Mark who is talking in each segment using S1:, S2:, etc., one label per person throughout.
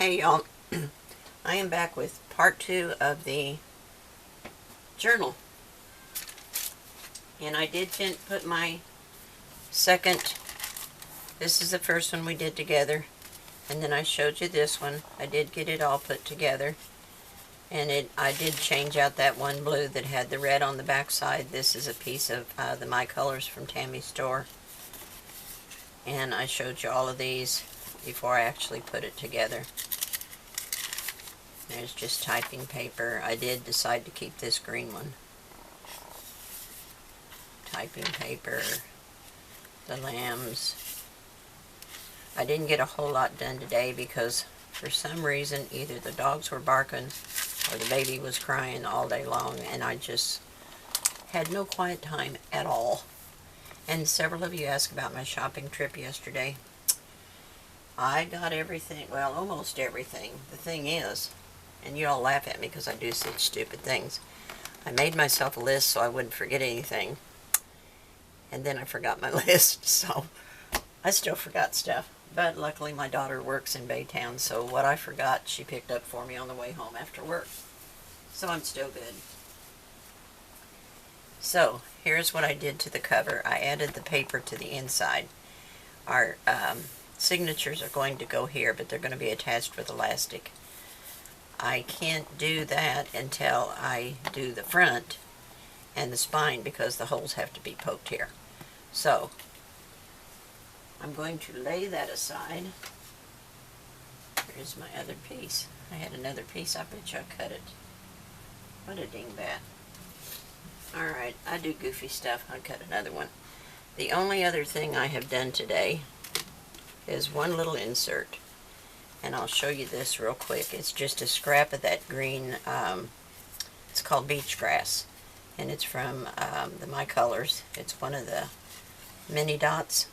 S1: Hey y'all, I am back with part 2 of the journal, and I did put my second, this is the first one we did together, and then I showed you this one. I did get it all put together, and I did change out that one blue that had the red on the back side. This is a piece of the My Colors from Tammy's store, and I showed you all of these before I actually put it together. There's just typing paper. I did decide to keep this green one. Typing paper, the lambs. I didn't get a whole lot done today because for some reason either the dogs were barking or the baby was crying all day long, and I just had no quiet time at all. And several of you asked about my shopping trip yesterday. I got everything, well, almost everything. The thing is, and you all laugh at me because I do such stupid things, I made myself a list so I wouldn't forget anything, and then I forgot my list, so I still forgot stuff. But luckily my daughter works in Baytown, so what I forgot she picked up for me on the way home after work, so I'm still good. So here's what I did to the cover. I added the paper to the inside. Our signatures are going to go here, but they're going to be attached with elastic. I can't do that until I do the front and the spine because the holes have to be poked here. So I'm going to lay that aside. Here's my other piece. I had another piece. I bet you I cut it. What a dingbat. Alright, I do goofy stuff. I cut another one. The only other thing I have done today is one little insert. And I'll show you this real quick. It's just a scrap of that green, it's called beach grass. And it's from the My Colors. It's one of the mini dots.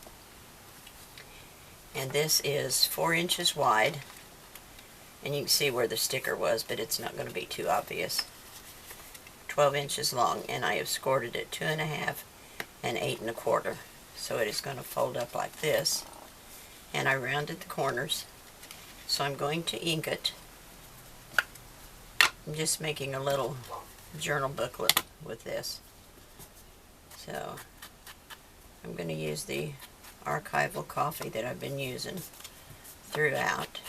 S1: And this is 4 inches wide. And you can see where the sticker was, but it's not going to be too obvious. 12 inches long, and I have scored it at 2.5 and 8 1/4. So it is going to fold up like this. And I rounded the corners. So I'm going to ink it. I'm just making a little journal booklet with this. So I'm going to use the archival coffee that I've been using throughout.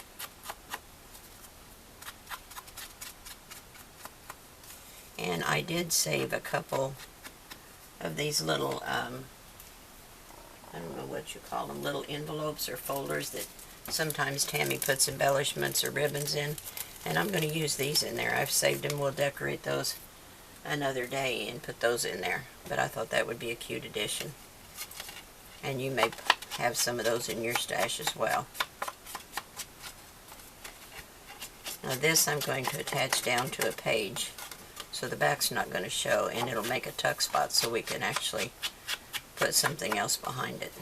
S1: And I did save a couple of these little, I don't know what you call them, little envelopes or folders that sometimes Tammy puts embellishments or ribbons in, and I'm going to use these in there. I've saved them. We'll decorate those another day and put those in there, but I thought that would be a cute addition. And you may have some of those in your stash as well. Now this I'm going to attach down to a page, so the back's not going to show, and it'll make a tuck spot so we can actually put something else behind it.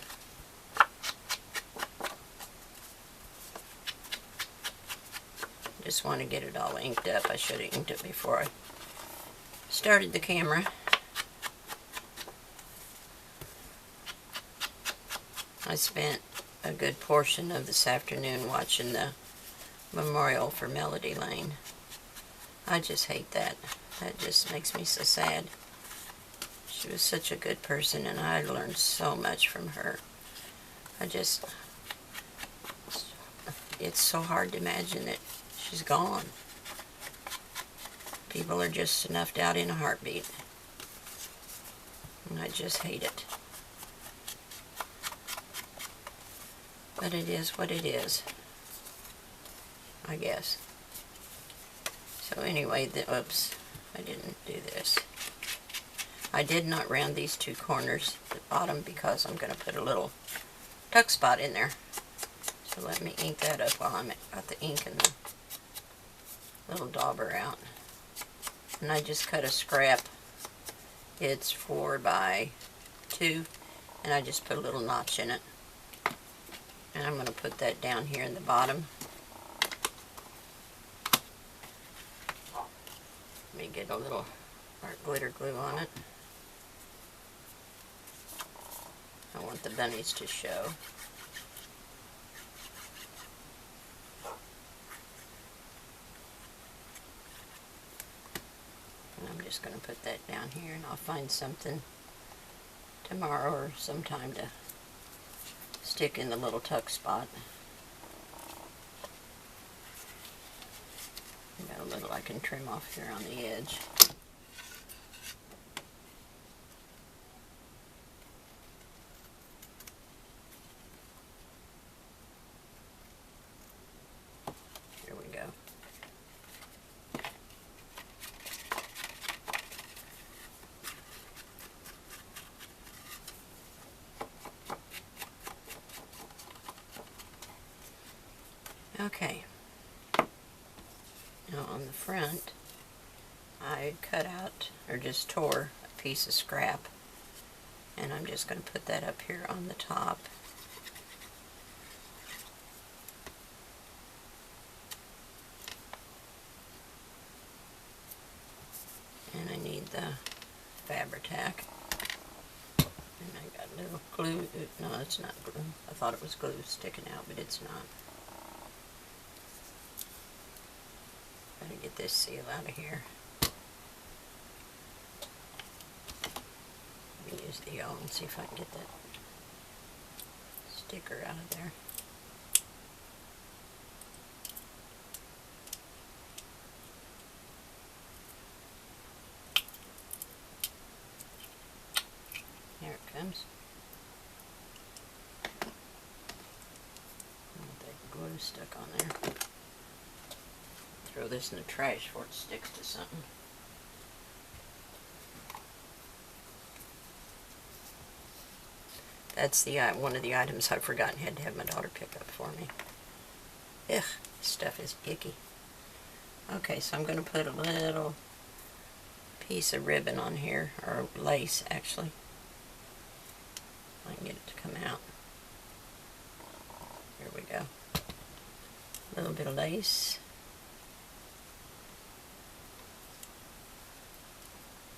S1: Just want to get it all inked up. I should have inked it before I started the camera. I spent a good portion of this afternoon watching the memorial for Melody Lane. I just hate that. That just makes me so sad. She was such a good person, and I learned so much from her. It's so hard to imagine that she's gone. People are just snuffed out in a heartbeat. And I just hate it. But it is what it is, I guess. So anyway, oops, I didn't do this. I did not round these two corners at the bottom because I'm going to put a little tuck spot in there. So let me ink that up while I'm got the ink and the little dauber out. And I just cut a scrap. It's 4 by 2, and I just put a little notch in it. And I'm going to put that down here in the bottom. Let me get a little art glitter glue on it. I want the bunnies to show. just going to put that down here, and I'll find something tomorrow or sometime to stick in the little tuck spot. Got a little I can trim off here on the edge. Here we go. Okay. Now on the front, I cut out, or just tore, a piece of scrap, and I'm just going to put that up here on the top. And I need the Fabri-Tac. And I got a little glue. No, it's not glue. I thought it was glue sticking out, but it's not. Gotta get this seal out of here. Let me use the yawl and see if I can get that sticker out of there. There it comes. With that glue stuck on there. Throw this in the trash before it sticks to something. That's the one of the items I've forgotten had to have my daughter pick up for me. Ugh, this stuff is icky. Okay, so I'm going to put a little piece of ribbon on here, or lace actually. I can get it to come out. Here we go. A little bit of lace.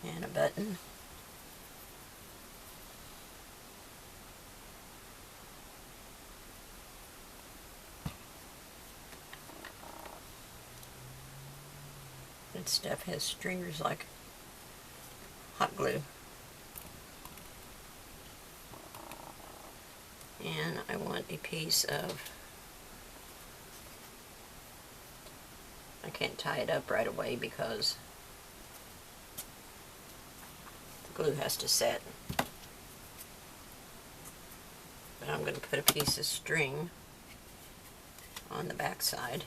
S1: And a button. That stuff has stringers like hot glue. And I want a piece of, I can't tie it up right away because the glue has to set. But I'm going to put a piece of string on the back side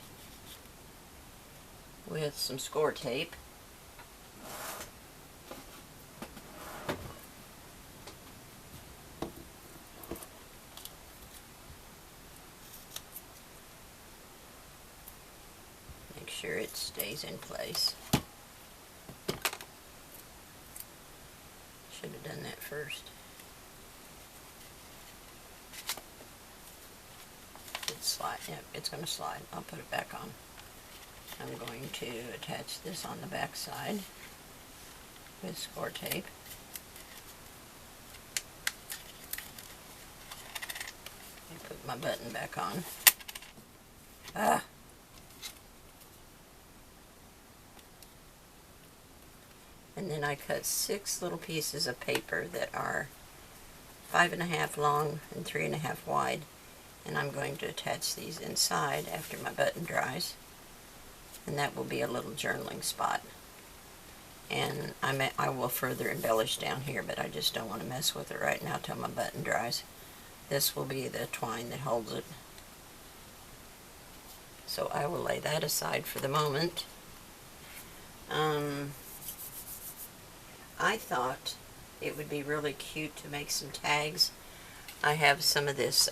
S1: with some score tape. Make sure it stays in place. Should have done that first. It's slide. Yep, it's going to slide. I'll put it back on. I'm going to attach this on the back side with score tape. And put my button back on. Ah! And then I cut 6 little pieces of paper that are 5.5 long and 3.5 wide. And I'm going to attach these inside after my button dries. And that will be a little journaling spot. And I will further embellish down here, but I just don't want to mess with it right now till my button dries. This will be the twine that holds it. So I will lay that aside for the moment. I thought it would be really cute to make some tags. I have some of this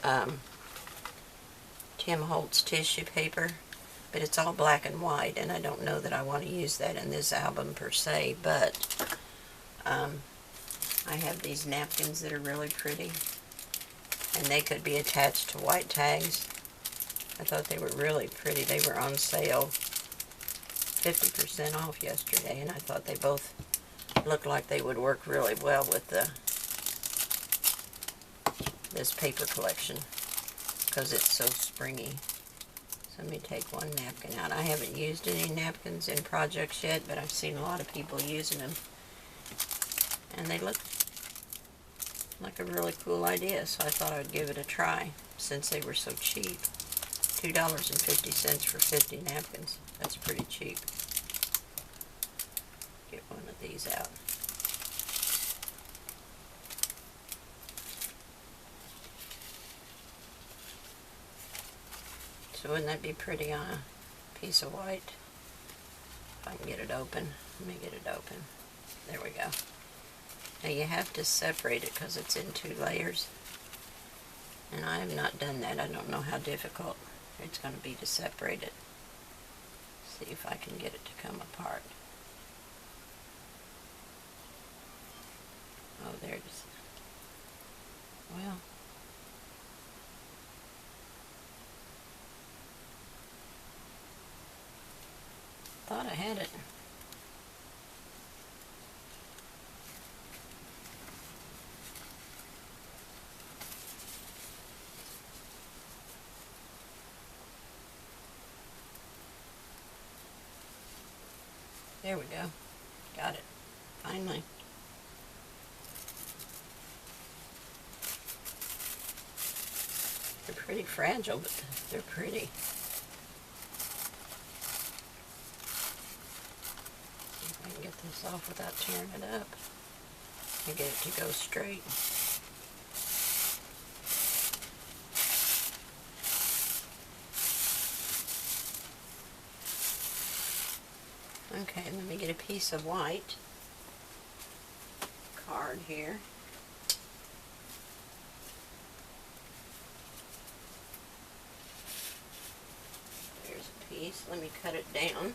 S1: Tim Holtz tissue paper, but it's all black and white, and I don't know that I want to use that in this album per se, but I have these napkins that are really pretty, and they could be attached to white tags. I thought they were really pretty. They were on sale 50% off yesterday, and I thought they both looked like they would work really well with this paper collection because it's so springy. So let me take one napkin out. I haven't used any napkins in projects yet, but I've seen a lot of people using them. and they look like a really cool idea, so I thought I'd give it a try since they were so cheap. $2.50 for 50 napkins. That's pretty cheap. Get one of these out. So wouldn't that be pretty on a piece of white? If I can get it open. Let me get it open. There we go. Now you have to separate it because it's in 2 layers. And I have not done that. I don't know how difficult it's going to be to separate it. See if I can get it to come apart. Oh, there it is. Well, thought I had it. There we go. Got it. Finally. They're pretty fragile, but they're pretty. If I can get this off without tearing it up and get it to go straight. Okay, let me get a piece of white card here. There's a piece. Let me cut it down.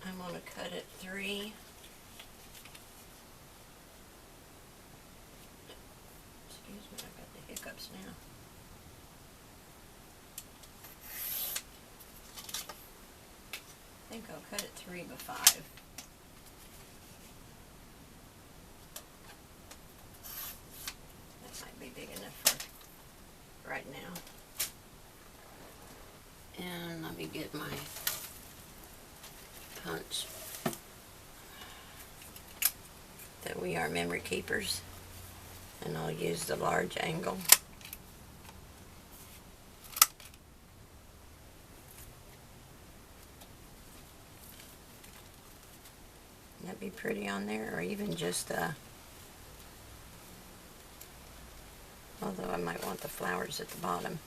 S1: I'm going to cut it 3. Excuse me, I've got the hiccups now. I think I'll cut it 3 by 5. That might be big enough for right now. And let me get my punch. That we are memory keepers. And I'll use the large angle. That'd be pretty on there, or even just although I might want the flowers at the bottom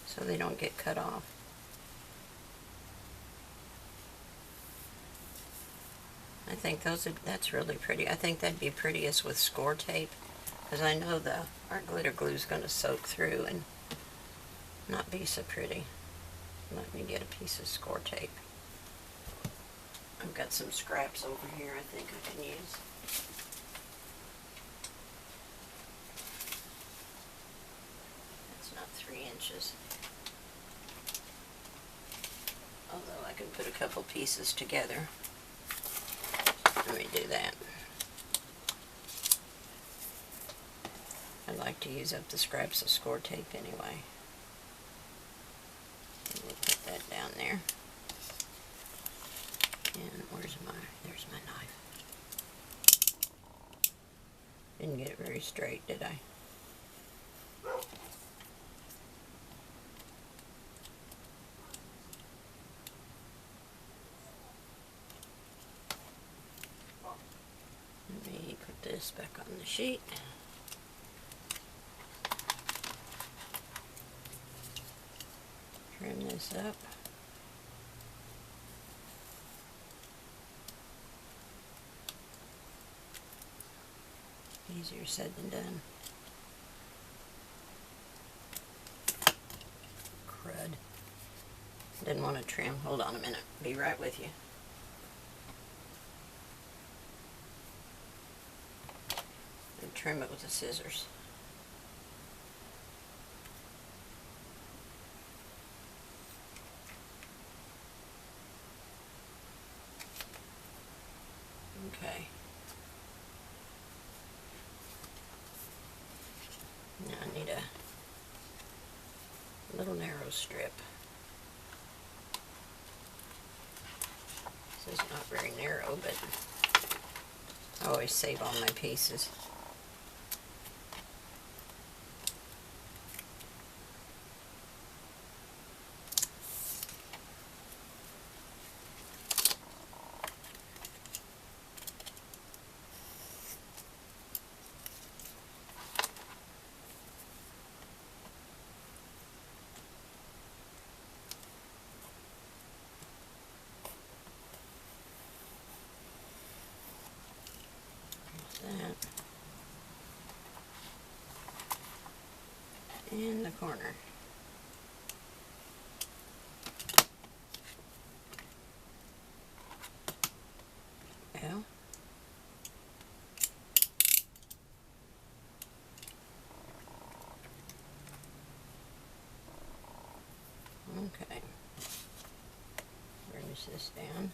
S1: so they don't get cut off. I think that's really pretty. I think that'd be prettiest with score tape, because I know our glitter glue is going to soak through and not be so pretty. Let me get a piece of score tape. I've got some scraps over here I think I can use. That's not 3 inches. Although I can put a couple pieces together. Let me do that. I like to use up the scraps of score tape anyway. And we'll put that down there. And there's my knife. Didn't get it very straight, did I? Let me put this back on the sheet. Trim this up. Easier said than done. Crud. Didn't want to trim. Hold on a minute. Be right with you. And trim it with the scissors. Okay. Now I need a little narrow strip. This is not very narrow, but I always save all my pieces. In the corner. Well, okay. Brings this down.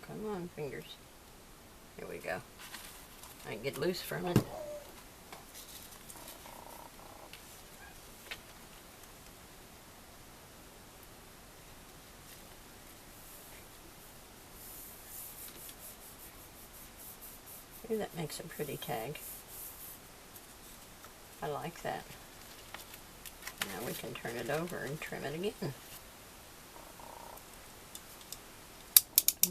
S1: Come on, fingers. Here we go. I can get loose from it. Ooh, that makes a pretty tag. I like that. Now we can turn it over and trim it again.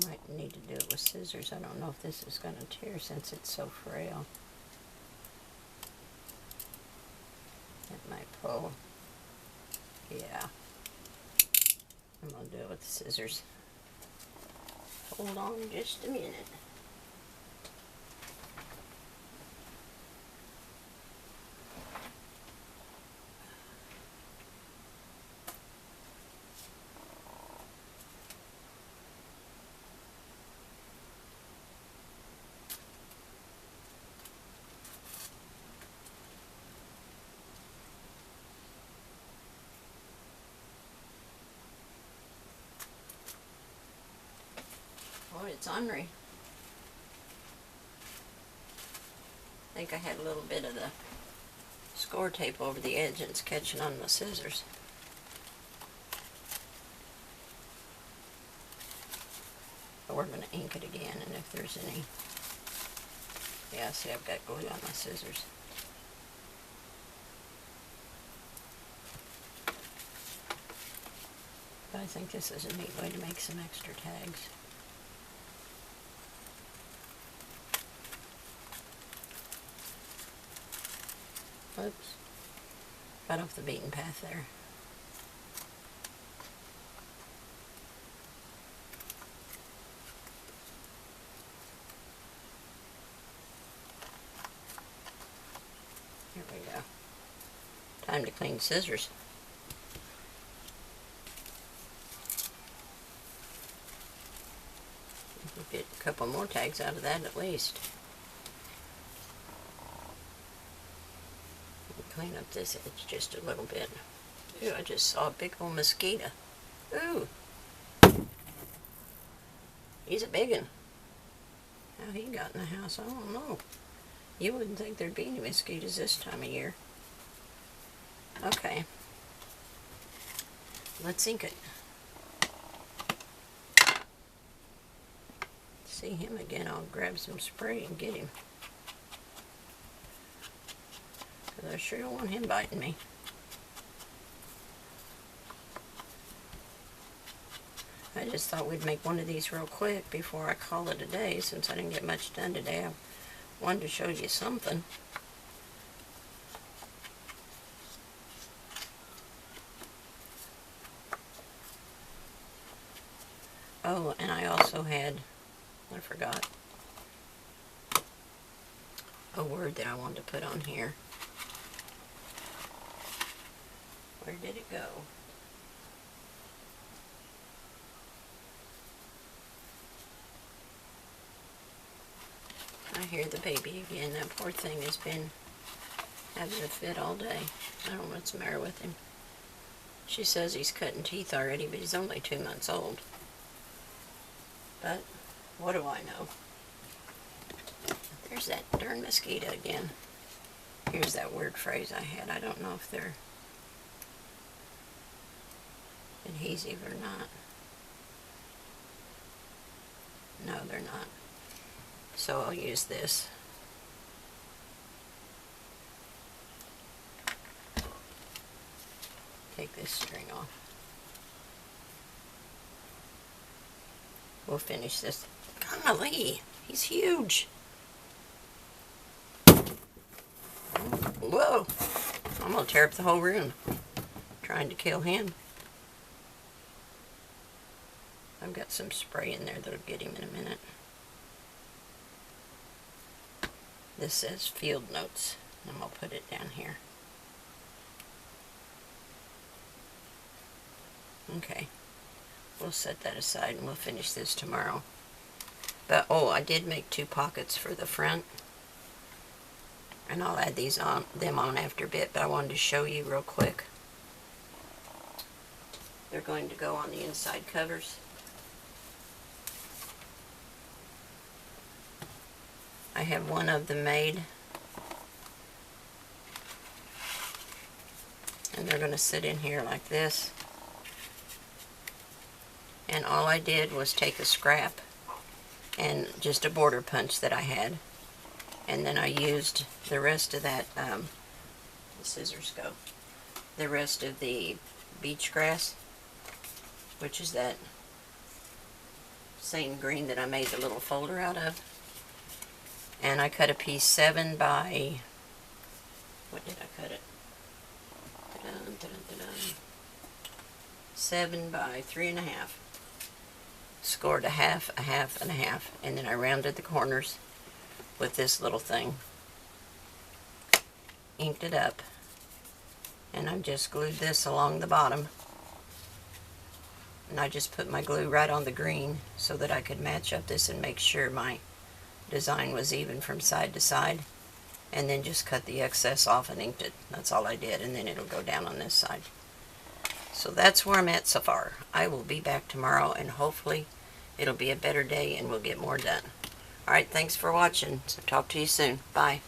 S1: I might need to do it with scissors. I don't know if this is going to tear since it's so frail. It might pull. Yeah. I'm going to do it with scissors. Hold on just a minute. Oh, it's ornery. I think I had a little bit of the score tape over the edge and it's catching on my scissors. But we're going to ink it again, and if there's any... Yeah, see, I've got glue on my scissors. But I think this is a neat way to make some extra tags. Oops. Got off the beaten path there. Here we go. Time to clean scissors. We'll get a couple more tags out of that at least. Clean up this edge just a little bit. Ooh, I just saw a big old mosquito. Ooh. He's a big one. How he got in the house, I don't know. You wouldn't think there'd be any mosquitoes this time of year. Okay. Let's ink it. See him again, I'll grab some spray and get him. Because I sure don't want him biting me. I just thought we'd make one of these real quick before I call it a day, since I didn't get much done today. I wanted to show you something. Oh, and I also had, I forgot, a word that I wanted to put on here. Where did it go? I hear the baby again. That poor thing has been having a fit all day. I don't know what's the matter with him. She says he's cutting teeth already, but he's only 2 months old. But what do I know? There's that darn mosquito again. Here's that weird phrase I had. I don't know if they're adhesive or not. No, they're not. So I'll use this. Take this string off. We'll finish this. Golly, he's huge. Whoa, I'm gonna tear up the whole room trying to kill him. I've got some spray in there that'll get him in a minute. This says field notes. I'm gonna put it down here. Okay, we'll set that aside and we'll finish this tomorrow. But oh, I did make 2 pockets for the front, and I'll add them on after a bit, but I wanted to show you real quick. They're going to go on the inside covers. I have one of them made, and they're going to sit in here like this. And all I did was take a scrap and just a border punch that I had, and then I used the rest of that, the scissors go, the rest of the beach grass, which is that same green that I made the little folder out of. And I cut a piece 7 by, what did I cut it? 7 by 3.5. Scored a half, a half, and a half, and then I rounded the corners with this little thing. Inked it up, and I've just glued this along the bottom. And I just put my glue right on the green so that I could match up this and make sure my design was even from side to side, and then just cut the excess off and inked it. That's all I did, and then it'll go down on this side. So that's where I'm at so far. I will be back tomorrow, and hopefully it'll be a better day and we'll get more done. Alright, thanks for watching. So talk to you soon. Bye.